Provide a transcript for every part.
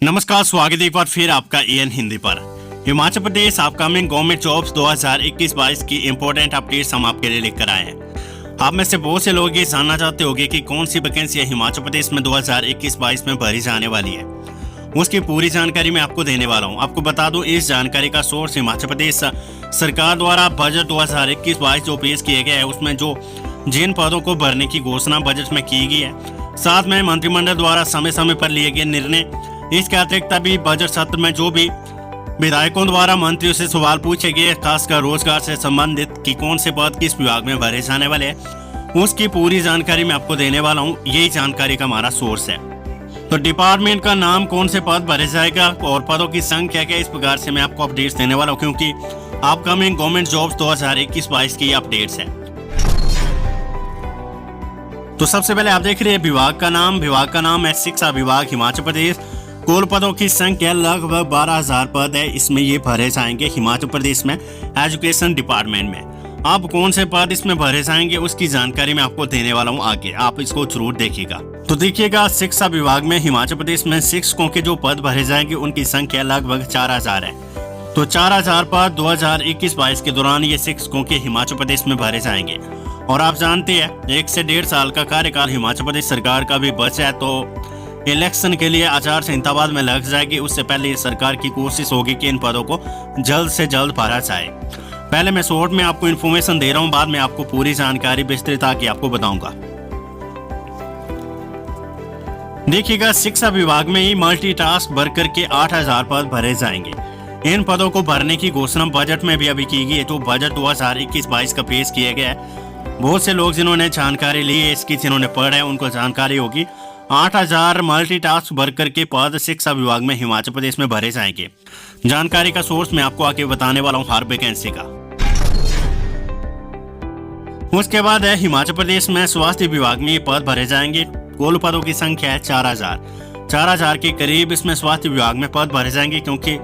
नमस्कार, स्वागत है एक बार फिर आपका एएन हिंदी पर। Himachal Pradesh upcoming government jobs 2021-22 की इंपॉर्टेंट अपडेट्स हम आपके लिए लेकर आए हैं। आप में से बहुत से लोग ये जानना चाहते होंगे कि कौन सी वैकेंसियां हिमाचल प्रदेश में 2021-22 में भरी जाने वाली है। उसकी पूरी जानकारी मैं आपको देने वाला हूं। आपको बता दूं, इस जानकारी का सोर्स हिमाचल प्रदेश सरकार द्वारा बजट 2021-22 जो पेश किए गए हैं, उसमें जो जिन पदों को भरने की घोषणा बजट में की गई है, साथ में मंत्रिमंडल द्वारा समय समय पर लिए गए निर्णय। इसके अतिरिक्त अभी बजट सत्र में जो भी विधायकों द्वारा मंत्रियों से सवाल पूछे गए, खासकर रोजगार से संबंधित कि कौन से पद किस विभाग में भरे जाने वाले हैं, उसकी पूरी जानकारी मैं आपको देने वाला हूं। यही जानकारी का हमारा सोर्स है। तो डिपार्टमेंट का नाम, कौन से पद भरे जाएगा और पदों की संख्या क्या, इस प्रकार से मैं आपको अपडेट्स देने वाला हूं, क्योंकि अपकमिंग गवर्नमेंट जॉब्स 2021-22 की अपडेट्स है। तो सबसे पहले आप देख रहे हैं विभाग का नाम है शिक्षा विभाग हिमाचल प्रदेश। कुल पदों की संख्या लगभग 12,000 पद है, इसमें ये भरे जाएंगे हिमाचल प्रदेश में एजुकेशन डिपार्टमेंट में। अब कौन से पद इसमें भरे जाएंगे उसकी जानकारी मैं आपको देने वाला हूँ आगे, आप इसको जरूर देखिएगा। तो देखिएगा, शिक्षा विभाग में हिमाचल प्रदेश में शिक्षकों के जो पद भरे जाएंगे उनकी संख्या लगभग 4,000 है। तो 4,000 पद 2021-22 के दौरान ये शिक्षकों के हिमाचल प्रदेश में भरे जाएंगे। और आप जानते हैं 1 से 1.5 साल का कार्यकाल हिमाचल प्रदेश सरकार का भी बचा है, तो इलेक्शन के लिए आचार संहिता बाद में लग जाएगी। उससे पहले सरकार की कोशिश होगी कि इन पदों को जल्द से जल्द भरा जाए। पहले मैं शॉर्ट में आपको इन्फॉर्मेशन दे रहा हूं, बाद में आपको पूरी जानकारी विस्तृत आके आपको बताऊंगा। देखिएगा, शिक्षा विभाग में ही मल्टीटास्क वर्कर के 8,000 पद भरे जाएंगे। इन पदों को भरने की घोषणा बजट में भी अभी की गई है, जो बजट 2021-22 का पेश किया गया है। बहुत से लोग जिन्होंने जानकारी ली है इसकी, जिन्होंने पढ़ा है, उनको जानकारी होगी। 8,000 मल्टीटास्क वर्कर के पद शिक्षा विभाग में हिमाचल प्रदेश में भरे जाएंगे। जानकारी का सोर्स मैं आपको आगे बताने वाला हूं हर वैकेंसी का। उसके बाद है हिमाचल प्रदेश में स्वास्थ्य विभाग में ये पद भरे जाएंगे। कुल पदों की संख्या है 4,000 के करीब इसमें स्वास्थ्य विभाग में पद भरे जाएंगे, क्योंकि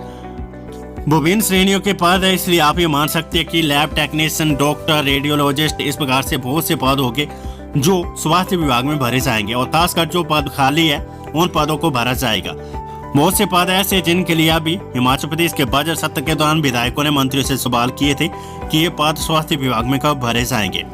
विभिन्न श्रेणियों के पद है, इसलिए आप ये मान सकते हैं कि लैब टेक्नीशियन, डॉक्टर, रेडियोलॉजिस्ट, इस प्रकार से बहुत से पद होंगे जो स्वास्थ्य विभाग में भरे जाएंगे। और खासकर जो पद खाली है उन पदों को भरा जाएगा। बहुत से पद ऐसे जिनके लिए अभी हिमाचल प्रदेश के बजट सत्र के दौरान विधायकों ने मंत्रियों से सवाल किए थे कि ये पद स्वास्थ्य विभाग में कब भरे जाएंगे,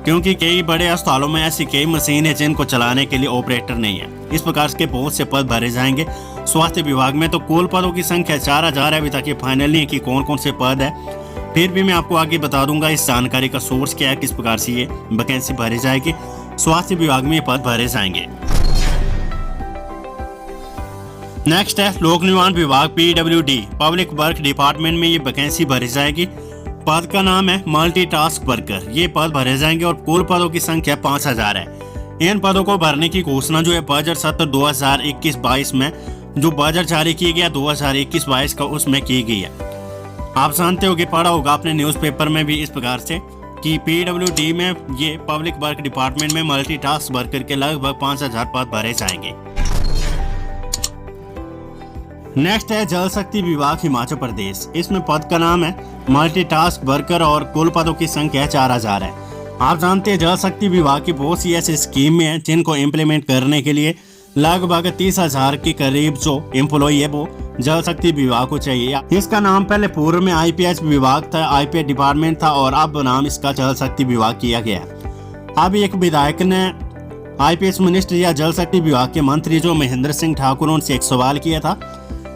क्योंकि कई बड़े अस्पतालों में ऐसी कई मशीन है जिनको चलाने के लिए ऑपरेटर नहीं है। इस प्रकार के बहुत से पद भरे जाएंगे स्वास्थ्य विभाग में। तो कुल पदों की संख्या 4,000 है। अभी तक ये फाइनल नहीं है कि कौन कौन से पद है, फिर भी मैं आपको आगे बता दूंगा इस जानकारी का सोर्स क्या है, किस प्रकार से ये वैकेंसी भरी जाएगी। स्वास्थ्य विभाग में ये पद भरे जाएंगे। नेक्स्ट है लोक निर्माण विभाग PWD पब्लिक वर्क डिपार्टमेंट में ये वैकेंसी भरी जाएगी। पद का नाम है मल्टीटास्क वर्कर। ये पद भरे जाएंगे और कुल पदों की संख्या 5,000 है। इन पदों को भरने की घोषणा जो है बजट सत्र 2021-22 में जो बजट जारी किया गया 2021-22 का, उसमें की गई है। आप जानते हो कि पढ़ा होगा आपने न्यूज़पेपर में भी इस प्रकार से कि PWD में ये पब्लिक वर्क डिपार्टमेंट में मल्टीटास्क वर्कर के लगभग 5,000 पद भरे जाएंगे। नेक्स्ट है जल शक्ति विभाग हिमाचल प्रदेश। इसमें पद का नाम है मल्टीटास्क वर्कर और कुल पदों की संख्या 4,000 है। आप जानते हैं जल शक्ति विभाग की बहुत सी ऐसी स्कीम है जिनको इम्प्लीमेंट करने के लिए लगभग 30,000 के करीब जो एम्प्लॉई है वो जल शक्ति विभाग को चाहिए। इसका नाम पहले पूर्व में IPH विभाग था, IPH डिपार्टमेंट था, और अब नाम इसका जल शक्ति विभाग किया गया है। अब एक विधायक ने IPH मिनिस्टर या जल शक्ति विभाग के मंत्री जो महेंद्र सिंह ठाकुर, उनसे एक सवाल किया था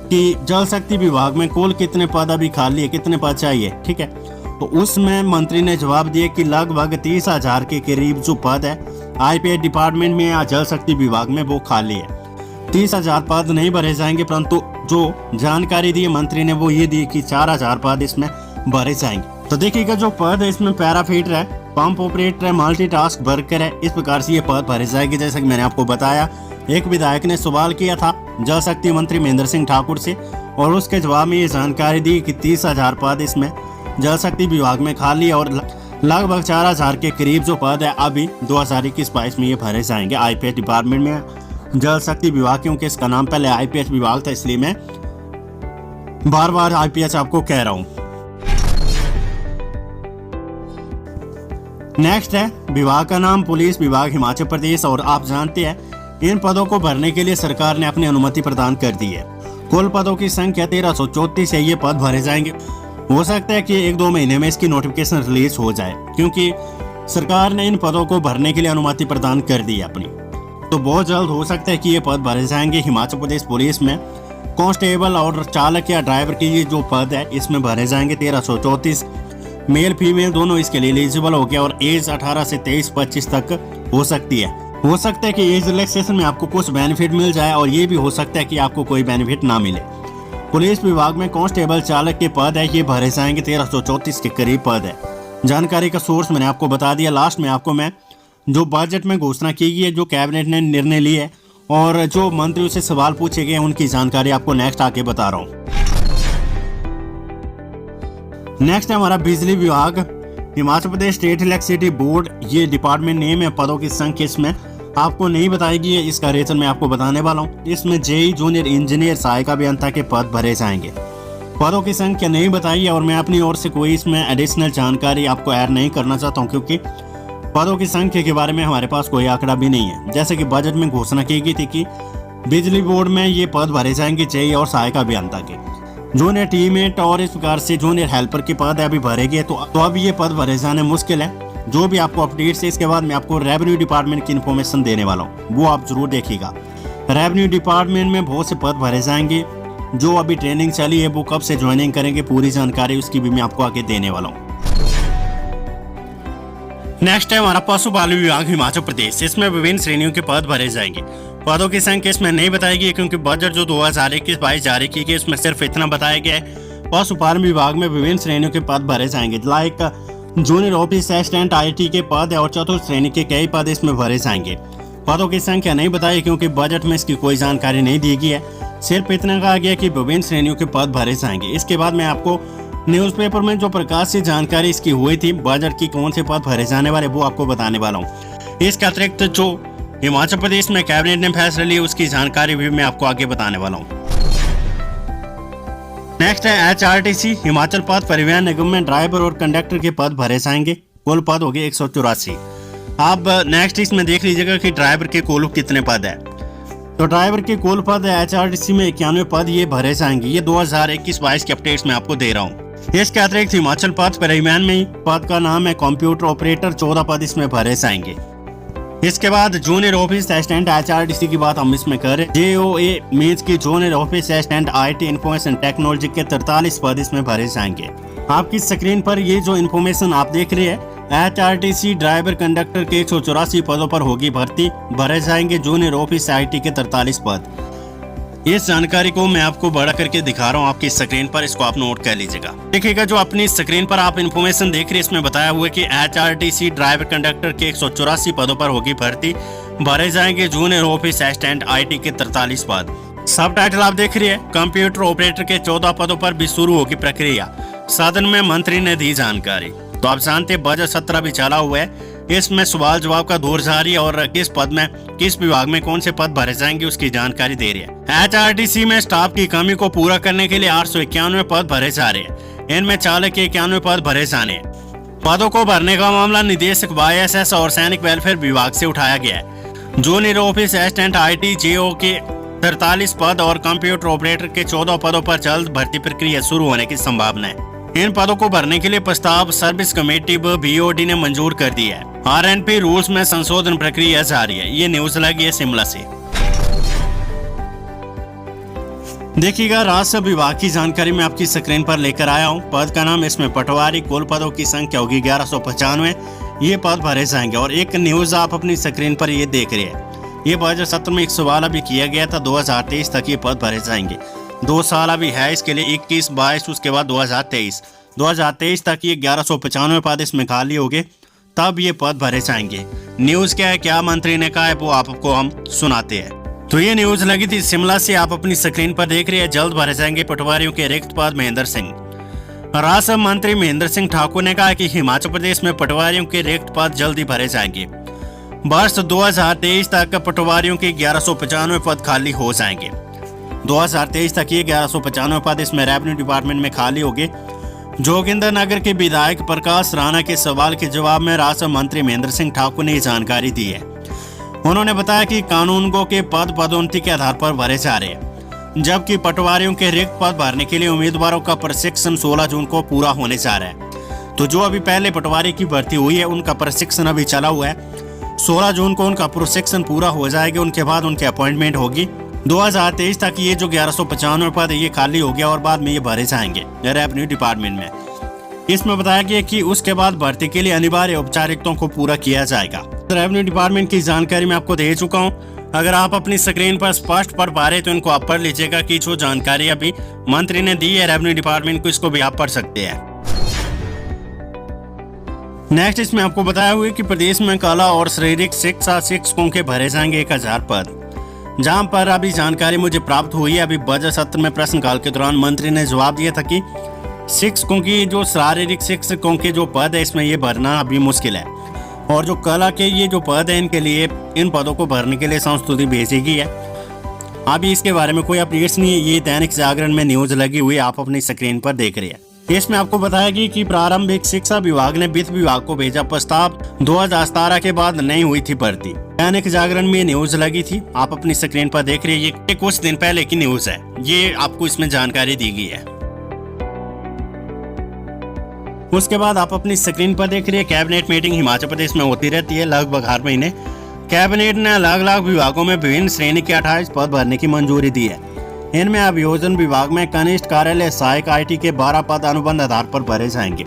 कि जल शक्ति विभाग में कुल कितने पद अभी खाली है, कितने पद चाहिए, ठीक है। तो उसमें मंत्री ने जवाब दिया कि लगभग 30,000 के करीब जो पद है IPH डिपार्टमेंट में या जल शक्ति विभाग में वो खाली है। 30,000 पद नहीं भरे जाएंगे, परंतु जो जानकारी दी मंत्री ने वो ये दी कि 4,000 पद इसमें भरे जाएंगे। तो देखिएगा, जो पद है इसमें पैराफिटर है, पंप ऑपरेटर है, मल्टीटास्क वर्कर है, इस प्रकार से ये पद भरे जाएंगे। जैसा कि मैंने आपको बताया, एक विधायक ने सवाल किया था जल शक्ति मंत्री महेंद्र सिंह ठाकुर से, और उसके जवाब में ये जानकारी दी कि 30,000 पद इसमें जल शक्ति विभाग में खाली है और लगभग 4,000 के करीब जो पद है अभी 2021-22 में ये भरे जाएंगे IPH डिपार्टमेंट में जल शक्ति विभाग। क्योंकि इसका नाम पहले IPH विभाग था, इसलिए मैं बार बार IPH आपको कह रहा हूं। नेक्स्ट है विभाग का नाम पुलिस विभाग हिमाचल प्रदेश। और आप जानते हैं इन पदों को भरने के लिए सरकार ने अपनी अनुमति प्रदान कर दी है। कुल पदों की संख्या 1334 है। ये पद भरे जाएंगे। हो सकता है कि 1-2 महीने में इसकी नोटिफिकेशन रिलीज हो जाए, क्योंकि सरकार ने इन पदों को भरने के लिए अनुमति प्रदान कर दी है अपनी। तो बहुत जल्द हो सकता है कि ये पद भरे जाएंगे। हिमाचल प्रदेश पुलिस में कांस्टेबल और चालक या ड्राइवर के ये जो पद है इसमें भरे जाएंगे 1334। मेल फीमेल दोनों इसके लिए एलिजिबल हो गया और एज 18 से 23-25 तक हो सकती है। हो सकता है कि एज रिलैक्सेशन में आपको कुछ बेनिफिट मिल जाए और ये भी हो सकता है कि आपको कोई बेनिफिट ना मिले। पुलिस विभाग में कांस्टेबल चालक के पद है, ये भरे जाएंगे 1334 के करीब पद है। जानकारी का सोर्स मैंने आपको बता दिया। लास्ट में आपको मैं जो बजट में घोषणा की गई है, जो कैबिनेट ने निर्णय लिए है और जो मंत्रियों से सवाल पूछे गए उनकी जानकारी आपको नेक्स्ट आके बता रहा हूँ। नेक्स्ट है हमारा बिजली विभाग, Himachal Pradesh state electricity board. ये डिपार्टमेंट नेम है। पदों की संख्या इसमें आपको नहीं बताएगी है, इसका रीजन मैं आपको बताने वाला हूँ। इसमें जेई जूनियर इंजीनियर सहायक अभियंता के पद भरे जाएंगे। पदों की संख्या नहीं बताई है और मैं अपनी ओर से कोई इसमें एडिशनल जानकारी आपको ऐड नहीं करना चाहता हूँ, क्योंकि पदों की संख्या के बारे में हमारे पास कोई आंकड़ा भी नहीं है। जैसे कि बजट में घोषणा की गई थी कि बिजली बोर्ड में ये पद भरे जाएंगे जेई और सहायक अभियंता के। जूनियर टीममेट और इस प्रकार से जूनियर हेल्पर के पद अभी भरे गए, तो अब ये पद भरे जाने मुश्किल है। जो भी आपको अपडेट है इसके बाद मैं आपको रेवेन्यू डिपार्टमेंट की इन्फॉर्मेशन देने वाला हूँ, वो आप जरूर देखिएगा। रेवेन्यू डिपार्टमेंट में बहुत से पद भरे जाएंगे। जो अभी ट्रेनिंग चली है वो कब से ज्वाइनिंग करेंगे, पूरी जानकारी उसकी भी मैं आपको आगे देने वाला हूँ। नेक्स्ट है हमारा पशुपालन विभाग हिमाचल प्रदेश। इसमें विभिन्न श्रेणियों के पद भरे जाएंगे। पदों की संख्या इसमें नहीं बताएगी, क्योंकि बजट जो 2021-22 जारी की गई उसमें सिर्फ इतना बताया गया है। पशुपालन विभाग में विभिन्न श्रेणियों के पद भरे जाएंगे। Like junior office assistant IT के पद और चतुर्थ श्रेणी के कई पद इसमें भरे जाएंगे। पदों की संख्या नहीं बताई, क्योंकि बजट में इसकी कोई जानकारी नहीं दी गई है। सिर्फ इतना कहा गया कि विभिन्न श्रेणियों के पद भरे जाएंगे। इसके बाद मैं आपको न्यूज़पेपर में जो प्रकाशित जानकारी इसकी हुई थी बजट की कौन से पद भरे जाने वाले, वो आपको बताने वाला हूँ। इसके अतिरिक्त जो हिमाचल प्रदेश में कैबिनेट ने फैसला लिया उसकी जानकारी भी मैं आपको आगे बताने वाला हूँ। नेक्स्ट है HRTC हिमाचल पथ परिवहन निगम में ड्राइवर और कंडक्टर के पद भरे जाएंगे। कुल पद हो गए 184। आप नेक्स्ट इसमें देख लीजिएगा कि ड्राइवर के कुल कितने पद है। तो ड्राइवर के कुल पद HRTC में 91 पद ये भरे जाएंगे। ये 2021-22 के अपडेट्स में आपको दे रहा हूँ। इसके अतिरिक्त हिमाचल पथ परिवहन में पद का नाम है कंप्यूटर ऑपरेटर, 14 पद इसमें भरे जाएंगे। इसके बाद जूनियर ऑफिस असिस्टेंट HRTC की बात हम इसमें करें। JOA मीन्स की junior office assistant IT information technology के 43 पद इसमें भरे जाएंगे। आपकी स्क्रीन पर ये जो इन्फॉर्मेशन आप देख रहे हैं HRTC ड्राइवर कंडक्टर के 184 पदों पर होगी भर्ती, भरे जाएंगे जूनियर ऑफिस IT के 43 पद। इस जानकारी को मैं आपको बड़ा करके दिखा रहा हूँ आपकी स्क्रीन पर, इसको आप नोट कर लीजिएगा। देखिएगा जो अपनी स्क्रीन पर आप इन्फॉर्मेशन देख रहे हैं इसमें बताया हुआ है कि HRTC ड्राइवर कंडक्टर के 184 पदों पर होगी भर्ती, भरे जाएंगे जूनियर ऑफिस असिस्टेंट IT के 43 पद। सब टाइटल आप देख रहे हैं। कंप्यूटर ऑपरेटर के 14 पदों पर भी शुरू होगी प्रक्रिया, सदन में मंत्री ने दी जानकारी। तो आप जानते हैं बजट सत्र भी चला हुआ है, इसमें सवाल जवाब का दौर जारी है और किस पद में किस विभाग में कौन से पद भरे जाएंगे उसकी जानकारी दे रही है। HRTC में स्टाफ की कमी को पूरा करने के लिए 891 पद भरे जा रहे हैं। इनमें चालक के 91 पद भरे जाने हैं। पदों को भरने का मामला निदेशक YSS और सैनिक वेलफेयर विभाग से उठाया गया है। Junior office assistant IT JO के 43 पद और कंप्यूटर ऑपरेटर के 14 पदों पर जल्द भर्ती प्रक्रिया शुरू होने की संभावना है। इन पदों को भरने के लिए प्रस्ताव सर्विस कमेटी BOD ने मंजूर कर दिया है। RNP रूल्स में संशोधन प्रक्रिया जारी है। ये न्यूज लगी है शिमला से। देखिएगा राजस्व विभाग की जानकारी मैं आपकी स्क्रीन पर लेकर आया हूँ। पद का नाम इसमें पटवारी। कुल पदों की संख्या होगी 1195। ये पद भरे जाएंगे और एक न्यूज आप अपनी स्क्रीन पर ये देख रहे हैं। ये बजट सत्र में एक सवाल अभी किया गया था, 2023 तक ये पद भरे जाएंगे। 2 साल अभी है इसके लिए, 21-22 उसके बाद 2023 तक ये 1195 पद इसमें खाली हो गए, तब ये पद भरे जाएंगे। न्यूज क्या है, क्या मंत्री ने कहा है, वो आपको हम सुनाते हैं। तो ये न्यूज लगी थी शिमला से, आप अपनी स्क्रीन पर देख रहे हैं। जल्द भरे जाएंगे पटवारियों के रिक्त पद। महेंद्र सिंह राजस्व मंत्री महेंद्र सिंह ठाकुर ने कहा कि हिमाचल प्रदेश में पटवारियों के रिक्त पद जल्दी भरे जाएंगे। वर्ष 2023 तक पटवारियों के 1195 पद खाली हो जाएंगे। 2023 तक ये 1195 पद इसमें रेवेन्यू डिपार्टमेंट में खाली हो गए। जोगिंद्रनगर के विधायक प्रकाश राणा के सवाल के जवाब में राजस्व मंत्री महेंद्र सिंह ठाकुर ने ये जानकारी दी है। उन्होंने बताया कि कानूनगो के पद पदोन्नति के आधार पर भरे जा रहे हैं। जबकि पटवारियों के रिक्त पद भरने के लिए उम्मीदवारों का प्रशिक्षण 16 जून को पूरा होने जा रहा है। तो जो अभी पहले पटवारी की भर्ती हुई है उनका प्रशिक्षण अभी चला हुआ है। 16 जून को उनका प्रशिक्षण पूरा हो जाएगा, उनके बाद उनकी अपॉइंटमेंट होगी। 2023 तक ये जो 1195 पद है ये खाली हो गया और बाद में ये भरे जाएंगे रेवेन्यू डिपार्टमेंट में। इसमें बताया गया कि उसके बाद भर्ती के लिए अनिवार्य औपचारिकताओं को पूरा किया जाएगा। रेवेन्यू डिपार्टमेंट की जानकारी मैं आपको दे चुका हूँ। अगर आप अपनी स्क्रीन पर स्पष्ट पढ़ पा रहे तो इनको आप पढ़ लीजिएगा कि जो जानकारी अभी मंत्री ने दी है रेवेन्यू डिपार्टमेंट को, इसको भी आप पढ़ सकते हैं। नेक्स्ट इसमें आपको बताया हुआ है कि प्रदेश में कला और शारीरिक शिक्षा शिक्षकों के भरे जाएंगे 1000 पद। जहां पर अभी जानकारी मुझे प्राप्त हुई है, अभी बजट सत्र में प्रश्नकाल के दौरान मंत्री ने जवाब दिया था कि शिक्षकों की जो शारीरिक शिक्षकों के जो पद है इसमें ये भरना अभी मुश्किल है, और जो कला के ये जो पद है इनके लिए इन पदों को भरने के लिए संस्तुति भेजी गई है। अभी इसके बारे में कोई अपडेट्स नहीं है, ये दैनिक जागरण में न्यूज लगी हुई आप अपनी स्क्रीन पर देख रहे हैं। इसमें आपको बताया गया कि प्रारंभिक शिक्षा विभाग ने वित्त विभाग को भेजा प्रस्ताव, 2017 के बाद नहीं हुई थी भर्ती। दैनिक जागरण में न्यूज लगी थी, आप अपनी स्क्रीन पर देख रहे हैं। ये कुछ दिन पहले की न्यूज है, ये आपको इसमें जानकारी दी गई है। उसके बाद आप अपनी स्क्रीन पर देख रहे हैं कैबिनेट मीटिंग हिमाचल प्रदेश में होती रहती है लगभग हर महीने। कैबिनेट ने अलग अलग विभागों में विभिन्न श्रेणी के 28 पद भरने की मंजूरी दी है। इनमें अभियोजन विभाग में कनिष्ठ कार्यालय सहायक IT के 12 पद अनुबंध आधार पर भरे जाएंगे।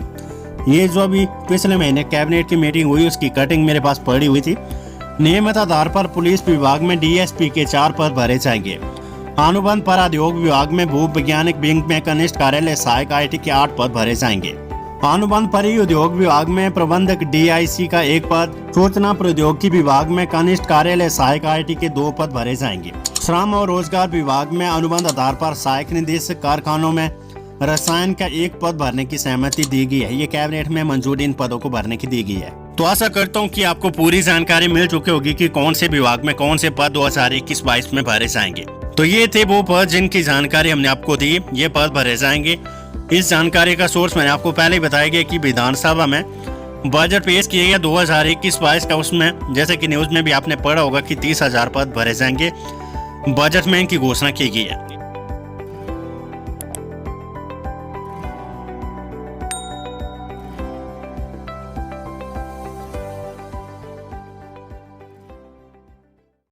ये जो अभी पिछले महीने कैबिनेट की मीटिंग हुई उसकी कटिंग मेरे पास पड़ी हुई थी। नियमित आधार पर पुलिस विभाग में DSP के 4 पद भरे जाएंगे। अनुबंध पर उद्योग विभाग में भू वैज्ञानिक विंग में कनिष्ठ कार्यालय सहायक IT के 8 पद भरे जाएंगे। अनुबंध पर उद्योग विभाग में प्रबंधक DIC का 1 पद, सूचना प्रौद्योगिकी विभाग में कनिष्ठ कार्यालय सहायक IT के 2 पद भरे जाएंगे। श्रम और रोजगार विभाग में अनुबंध आधार पर सहायक निदेशक कारखानों में रसायन का 1 पद भरने की सहमति दी गई है। ये कैबिनेट में मंजूरी इन पदों को भरने की दी गई है। तो आशा करता हूँ कि आपको पूरी जानकारी मिल चुकी होगी कि कौन से विभाग में कौन से पद 2021-22 में भरे जाएंगे। तो ये थे वो पद जिनकी जानकारी हमने आपको दी, ये पद भरे जाएंगे। इस जानकारी का सोर्स मैंने आपको पहले ही बताया गया कि विधानसभा में बजट पेश किया गया 2021-22 का, उसमें जैसे कि न्यूज में भी आपने पढ़ा होगा कि 30,000 पद भरे जाएंगे, बजट में इनकी घोषणा की गई है।